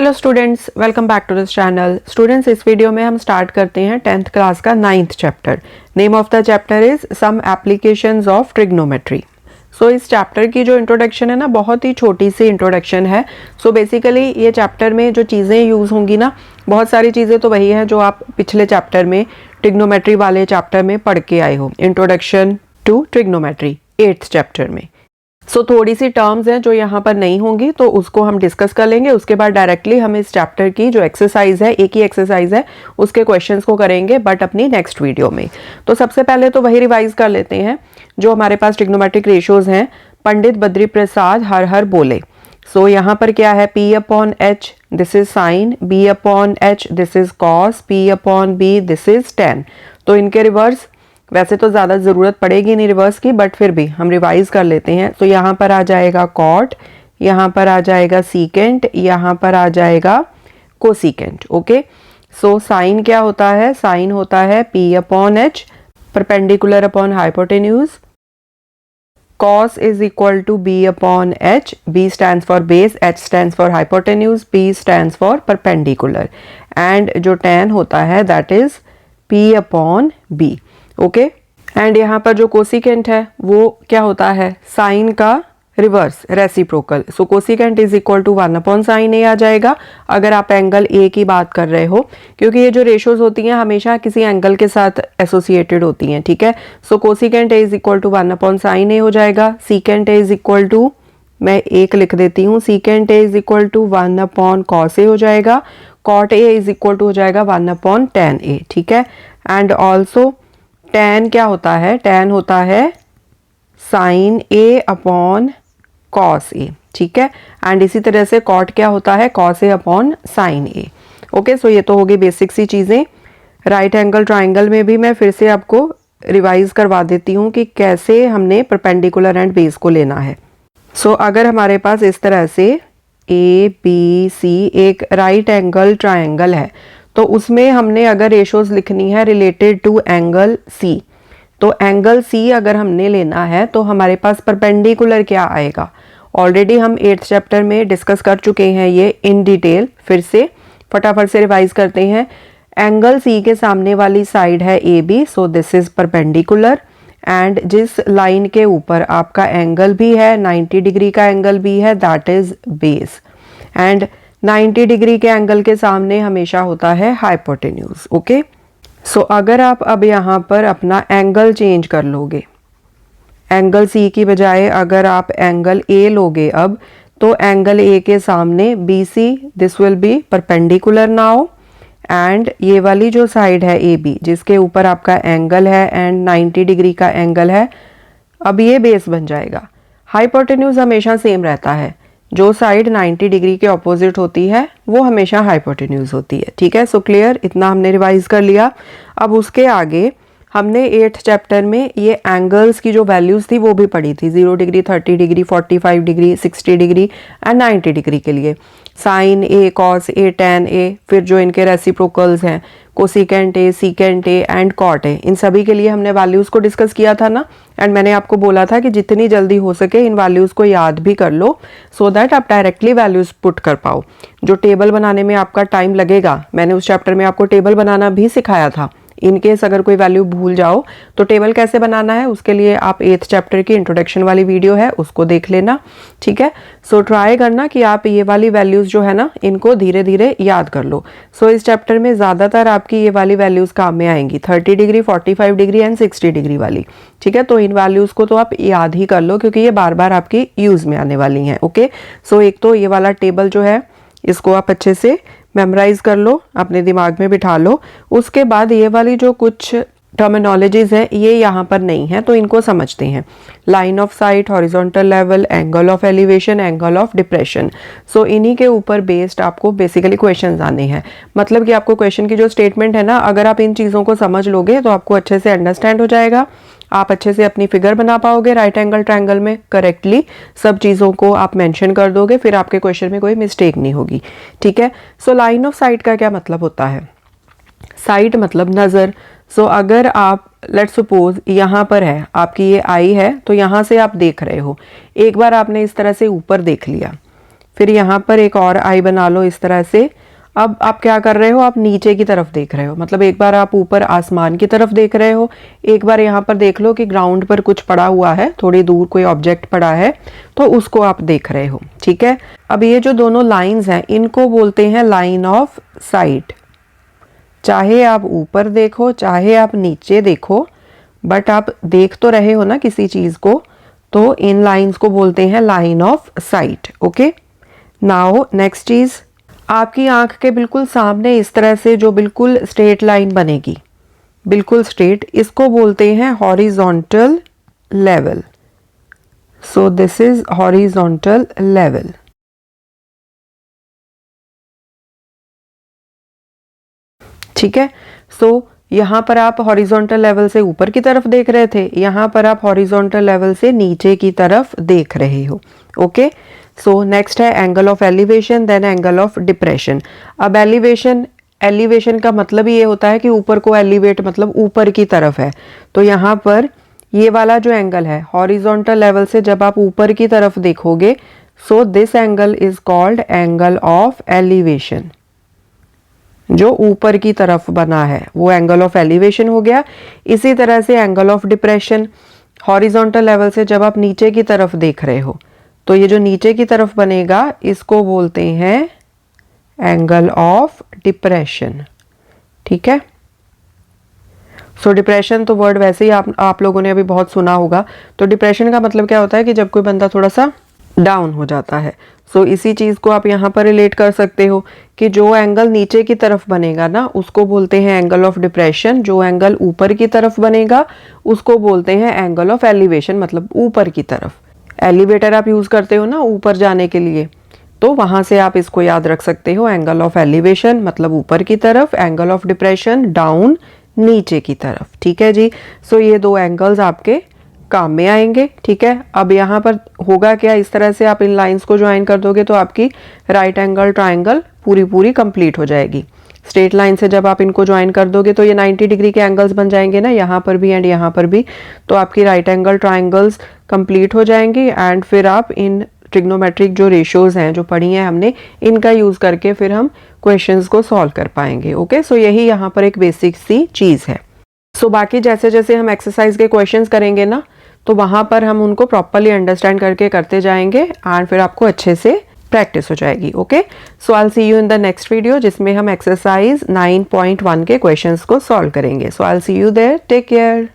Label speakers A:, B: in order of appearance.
A: Hello students, welcome back to this channel. Students, इस video में हम स्टार्ट करते हैं 10th क्लास का 9th chapter. Name of the chapter is some applications of trigonometry. So इस chapter की जो इंट्रोडक्शन है ना, बहुत ही छोटी सी इंट्रोडक्शन है। सो बेसिकली ये चैप्टर में जो चीज़ें यूज़ होंगी ना, बहुत सारी चीज़ें तो वही हैं जो आप पिछले चैप्टर में ट्रिग्नोमेट्री वाले चैप्टर में पढ़ के आए हो। Introduction to trigonometry 8th chapter में। थोड़ी सी टर्म्स हैं जो यहाँ पर नहीं होंगी, तो उसको हम डिस्कस कर लेंगे। उसके बाद डायरेक्टली हम इस चैप्टर की जो एक्सरसाइज है, एक ही एक्सरसाइज है, उसके क्वेश्चंस को करेंगे, बट अपनी नेक्स्ट वीडियो में। तो सबसे पहले तो वही रिवाइज कर लेते हैं जो हमारे पास ट्रिग्नोमेट्रिक रेशियोज हैं। पंडित बद्री प्रसाद हर हर बोले। यहाँ पर क्या है, P/H this is sine, B/H this is cos, P/B this is tan। तो इनके रिवर्स वैसे तो ज़्यादा ज़रूरत पड़ेगी नहीं रिवर्स की, बट फिर भी हम रिवाइज कर लेते हैं। तो यहाँ पर आ जाएगा कॉट, यहाँ पर आ जाएगा सीकेंट, यहाँ पर आ जाएगा कोसीकेंट। ओके, सो साइन क्या होता है? साइन होता है P/H perpendicular upon hypotenuse. cos is equal to B/H, B stands for base, H stands for hypotenuse, P stands for perpendicular, and जो tan होता है that is P/B। Okay, and यहाँ पर जो कोसिकेंट है वो क्या होता है? साइन का reverse, reciprocal. So cosecant is equal to 1/sin A आ जाएगा अगर आप एंगल ए की बात कर रहे हो, क्योंकि ये जो रेशियोज होती हैं हमेशा किसी एंगल के साथ एसोसिएटेड होती हैं। ठीक है, so cosecant A is equal to 1/sin A हो जाएगा। Secant A is equal to, मैं एक लिख देती हूँ, secant A is equal to 1/cos A हो जाएगा। Cot A is equal to हो जाएगा 1/tan A। ठीक है, एंड ऑल्सो tan क्या होता है? tan होता है sin A upon cos A। ठीक है, एंड इसी तरह से cot क्या होता है? cos A upon sin A। Okay, so ये तो हो गई बेसिक सी चीज़ें। राइट एंगल ट्राइंगल में भी मैं फिर से आपको रिवाइज करवा देती हूँ कि कैसे हमने परपेंडिकुलर एंड बेस को लेना है। अगर हमारे पास इस तरह से ABC एक राइट एंगल ट्राइंगल है, तो उसमें हमने अगर रेशोज लिखनी है रिलेटेड टू एंगल C, तो एंगल C अगर हमने लेना है तो हमारे पास परपेंडिकुलर क्या आएगा? ऑलरेडी हम 8th चैप्टर में डिस्कस कर चुके हैं ये इन डिटेल। फिर से फटाफट से रिवाइज करते हैं। एंगल C के सामने वाली साइड है AB, so this is perpendicular, and जिस लाइन के ऊपर आपका एंगल भी है, 90 डिग्री का एंगल भी है, that is base, and 90 degree के एंगल के सामने हमेशा होता है हाइपोटेन्यूज। ओके, अगर आप अब यहाँ पर अपना एंगल चेंज कर लोगे, एंगल C की बजाय अगर आप एंगल A लोगे अब, तो एंगल A के सामने BC this will be perpendicular now, and ये वाली जो साइड है AB जिसके ऊपर आपका एंगल है एंड 90 डिग्री का एंगल है, अब ये बेस बन जाएगा। हाइपोटेन्यूज हमेशा सेम रहता है, जो साइड 90 डिग्री के ऑपोजिट होती है वो हमेशा हाइपोटेन्यूज होती है। ठीक है, सो क्लियर, इतना हमने रिवाइज कर लिया। अब उसके आगे हमने 8th चैप्टर में ये एंगल्स की जो वैल्यूज थी वो भी पढ़ी थी, 0 degree, 30 degree, 45 degree, 60 degree and 90 degree के लिए। Sine A, cos A, tan A, फिर जो इनके रेसिप्रोकल्स हैं cosecant A, secant A and cot A, इन सभी के लिए हमने वैल्यूज को डिस्कस किया था ना। एंड मैंने आपको बोला था कि जितनी जल्दी हो सके इन वैल्यूज को याद भी कर लो, सो दैट आप डायरेक्टली वैल्यूज पुट कर पाओ। जो टेबल बनाने में आपका टाइम लगेगा, मैंने उस चैप्टर में आपको टेबल बनाना भी सिखाया था। इन केस अगर कोई वैल्यू भूल जाओ तो टेबल कैसे बनाना है, उसके लिए आप 8th चैप्टर की इंट्रोडक्शन वाली वीडियो है, उसको देख लेना। ठीक है, ट्राई करना कि आप ये वाली वैल्यूज जो है ना, इनको धीरे धीरे याद कर लो। इस चैप्टर में ज़्यादातर आपकी ये वाली वैल्यूज काम में आएंगी, 30 डिग्री, 45 डिग्री एंड 60 डिग्री वाली। ठीक है, तो इन वैल्यूज को तो आप याद ही कर लो, क्योंकि ये बार बार आपकी यूज में आने वाली हैं। ओके, एक तो ये वाला टेबल जो है इसको आप अच्छे से मेमोराइज कर लो, अपने दिमाग में बिठा लो। उसके बाद ये वाली जो कुछ टर्मिनोलॉजीज है ये यहाँ पर नहीं है, तो इनको समझते हैं। Line of site, horizontal level, angle of elevation, angle of depression. इन्हीं के ऊपर बेस्ड आपको बेसिकली क्वेश्चंस आने हैं। मतलब कि आपको क्वेश्चन की जो स्टेटमेंट है ना, अगर आप इन चीज़ों को समझ लोगे तो आपको अच्छे से अंडरस्टैंड हो जाएगा। आप अच्छे से अपनी फिगर बना पाओगे राइट एंगल ट्रायंगल में, करेक्टली सब चीज़ों को आप मेंशन कर दोगे, फिर आपके क्वेश्चन में कोई मिस्टेक नहीं होगी। ठीक है, लाइन ऑफ साइट का क्या मतलब होता है? साइट मतलब नज़र। अगर आप लेट सपोज यहाँ पर है आपकी ये आई है, तो यहाँ से आप देख रहे हो, एक बार आपने इस तरह से ऊपर देख लिया, फिर यहाँ पर एक और आई बना लो इस तरह से। अब आप क्या कर रहे हो, आप नीचे की तरफ देख रहे हो, मतलब एक बार आप ऊपर आसमान की तरफ देख रहे हो, एक बार यहाँ पर देख लो कि ग्राउंड पर कुछ पड़ा हुआ है, थोड़ी दूर कोई ऑब्जेक्ट पड़ा है, तो उसको आप देख रहे हो। ठीक है, अब ये जो दोनों लाइंस हैं इनको बोलते हैं लाइन ऑफ साइट। चाहे आप ऊपर देखो चाहे आप नीचे देखो, बट आप देख तो रहे हो ना किसी चीज को, तो इन लाइंस को बोलते हैं line of site. Okay, now next चीज, आपकी आंख के बिल्कुल सामने इस तरह से जो बिल्कुल स्ट्रेट लाइन बनेगी, बिल्कुल स्ट्रेट, इसको बोलते हैं horizontal level. So this is horizontal level. ठीक है, सो यहाँ पर आप हॉरिजॉन्टल लेवल से ऊपर की तरफ देख रहे थे, यहाँ पर आप हॉरिजॉन्टल लेवल से नीचे की तरफ देख रहे हो। ओके, सो नेक्स्ट है angle of elevation, then angle of depression. अब एलिवेशन का मतलब ये होता है कि ऊपर को एलिवेट मतलब ऊपर की तरफ है, तो यहाँ पर ये वाला जो एंगल है हॉरिजॉन्टल लेवल से जब आप ऊपर की तरफ देखोगे, so this angle is called angle of elevation. जो ऊपर की तरफ बना है वो एंगल ऑफ एलिवेशन हो गया। इसी तरह से angle of depression, horizontal level से जब आप नीचे की तरफ देख रहे हो, तो ये जो नीचे की तरफ बनेगा इसको बोलते हैं एंगल ऑफ डिप्रेशन। ठीक है, सो डिप्रेशन तो वर्ड वैसे ही आप लोगों ने अभी बहुत सुना होगा। तो डिप्रेशन का मतलब क्या होता है कि जब कोई बंदा थोड़ा सा डाउन हो जाता है। सो इसी चीज को आप यहाँ पर रिलेट कर सकते हो कि जो एंगल नीचे की तरफ बनेगा ना उसको बोलते हैं एंगल ऑफ डिप्रेशन, जो एंगल ऊपर की तरफ बनेगा उसको बोलते हैं एंगल ऑफ एलिवेशन, मतलब ऊपर की तरफ। एलिवेटर आप यूज करते हो ना ऊपर जाने के लिए, तो वहां से आप इसको याद रख सकते हो, एंगल ऑफ एलिवेशन मतलब ऊपर की तरफ, एंगल ऑफ डिप्रेशन डाउन नीचे की तरफ। ठीक है जी, सो ये दो एंगल्स आपके काम में आएंगे। ठीक है, अब यहाँ पर होगा क्या, इस तरह से आप इन लाइंस को ज्वाइन कर दोगे तो आपकी राइट एंगल ट्राइंगल पूरी कंप्लीट हो जाएगी। स्ट्रेट लाइन से जब आप इनको ज्वाइन कर दोगे तो ये 90 डिग्री के एंगल्स बन जाएंगे ना, यहाँ पर भी एंड यहाँ पर भी, तो आपकी राइट एंगल ट्राइंगल्स कंप्लीट हो जाएंगी। एंड फिर आप इन ट्रिग्नोमेट्रिक जो रेशियोज हैं जो पढ़ी हैं हमने, इनका यूज करके फिर हम क्वेश्चंस को सॉल्व कर पाएंगे। ओके, सो यही यहाँ पर एक बेसिक सी चीज है। सो बाकी जैसे जैसे हम एक्सरसाइज के क्वेश्चंस करेंगे ना, तो वहां पर हम उनको प्रॉपरली अंडरस्टैंड करके करते जाएंगे एंड फिर आपको अच्छे से प्रैक्टिस हो जाएगी। Okay, so I will see you in the next video जिसमें हम एक्सरसाइज 9.1 के क्वेश्चंस को सॉल्व करेंगे। So I will see you there, take care.